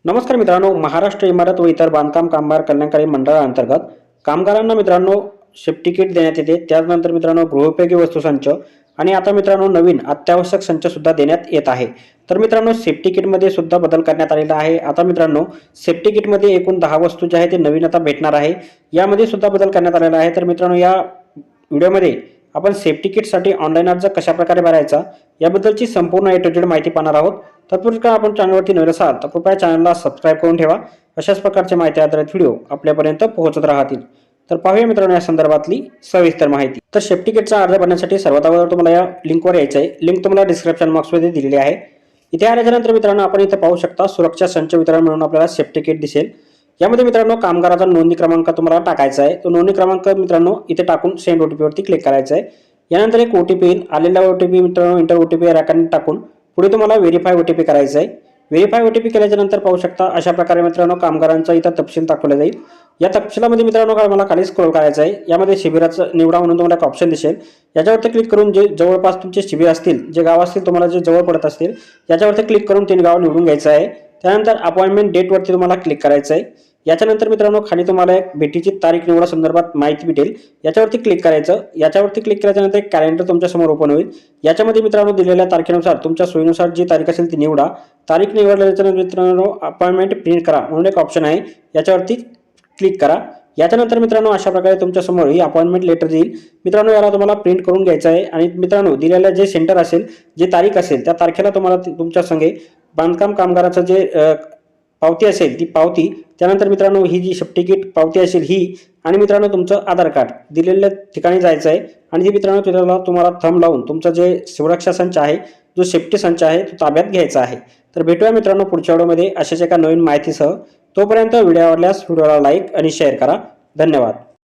नमस्कार मित्रांनो, महाराष्ट्र इमारत व इतर बांधकाम कामगार कल्याणकारी मंडळाअंतर्गत कामगारांना मित्रांनो सेफ्टी किट देण्यात येते। त्यानंतर मित्रांनो गृहोपयोगी वस्तू संच आणि आता मित्रांनो नवीन अत्यावश्यक संच सुद्धा देण्यात येत आहे। तर मित्रांनो सेफ्टी किटमध्ये सुद्धा बदल करण्यात आलेला आहे। आता मित्रांनो सेफ्टी किटमध्ये एकूण 10 वस्तू ज्या आहेत ते नवीन आता भेटणार आहे। यामध्ये सुद्धा बदल करण्यात आलेला आहे। तर मित्रांनो या व्हिडिओमध्ये आपण सेफ्टी किटसाठी ऑनलाईन अर्ज कशाप्रकारे भरायचा याबद्दलची संपूर्ण ए टू झेड माहिती पाहणार आहोत। तत्पूर्वी आपण चॅनलवरती नवीन असाल तर कृपया चॅनलला सबस्क्राईब करून ठेवा। अशाच प्रकारचे माहिती आधारित व्हिडिओ आपल्यापर्यंत पोहोचत राहतील। तर पाहूया मित्रांनो या संदर्भातली सविस्तर माहिती। तर सेफ्टी किटचा अर्ज भरण्यासाठी सर्वात अगोदर तुम्हाला या लिंकवर यायचं आहे। लिंक तुम्हाला डिस्क्रिप्शन बॉक्समध्ये दिलेली आहे। इथे आल्यानंतर मित्रांनो आपण इथे पाहू शकता सुरक्षा संच वितरण म्हणून आपल्याला सेफ्टी किट दिसेल। यामध्ये मित्रांनो कामगाराचा नोंदणी क्रमांक तुम्हाला टाकायचा आहे। तो नोंदणी क्रमांक मित्रांनो इथे टाकून सेंड ओटीपी वरती क्लिक करायचं आहे। यानंतर एक ओटीपी येईल। आलेला ओटीपी मित्रांनो इंटर ओटीपी या रकाने टाकून पुढे तुम्हाला व्हेरीफाय ओटीपी करायचा आहे। व्हेरीफाय ओटीपी केल्याच्या नंतर पाहू शकता अशा प्रकारे मित्रांनो कामगारांचा इथं तपशील दाखवला जाईल। या तपशिलामध्ये मित्रांनो मला खाली स्क्रॉल करायचं आहे। यामध्ये शिबिराचं निवडा म्हणून तुम्हाला एक ऑप्शन दिसेल। याच्यावरती क्लिक करून जे जवळपास तुमचे शिबिर असतील, जे गाव असतील तुम्हाला जे जवळ पडत असतील, याच्यावरती क्लिक करून 3 गाव निवडून घ्यायचं आहे। त्यानंतर अपॉइंटमेंट डेट वरती तुम्हाला क्लिक करायचं आहे। याच्यानंतर मित्रांनो खाली तुम्हाला एक भेटीची तारीख निवडा संदर्भात माहिती भेटेल। याच्यावरती क्लिक करायचं। याच्यावरती क्लिक केल्यानंतर एक कॅलेंडर तुमच्या समोर ओपन होईल। याच्यामध्ये मित्रांनो दिलेल्या तारखेनुसार तुमच्या सोयीनुसार जी तारीख असेल ती निवडा। तारीख निवडल्यानंतर मित्रांनो अपॉइंटमेंट प्रिंट करा म्हणून एक ऑप्शन आहे, याच्यावरती क्लिक करा। याच्यानंतर मित्रांनो अशा प्रकारे तुमच्या समोर ही अपॉइंटमेंट लेटर येईल। मित्रांनो याला तुम्हाला प्रिंट करून घ्यायचं आहे आणि मित्रांनो दिलेलं जे सेंटर असेल, जे तारीख असेल त्या तारखेला तुम्हाला तुमच्या संगे बांधकाम कामगाराचं जे पावती असेल ती पावती, त्यानंतर मित्रांनो ही जी सेफ्टी किट पावती असेल ही, आणि मित्रांनो तुमचं आधार कार्ड दिलेल्या ठिकाणी जायचं आहे आणि ती मित्रांनो तिथला तुम्हाला थंब लावून तुमचा जे सुरक्षा संच आहे, जो सेफ्टी संच आहे तो ताब्यात घ्यायचा आहे। तर भेटूया मित्रांनो पुढच्या व्हिडिओमध्ये अशाच एका नवीन माहितीसह। तोपर्यंत व्हिडिओ आवडल्यास व्हिडिओला लाईक आणि शेअर करा। धन्यवाद।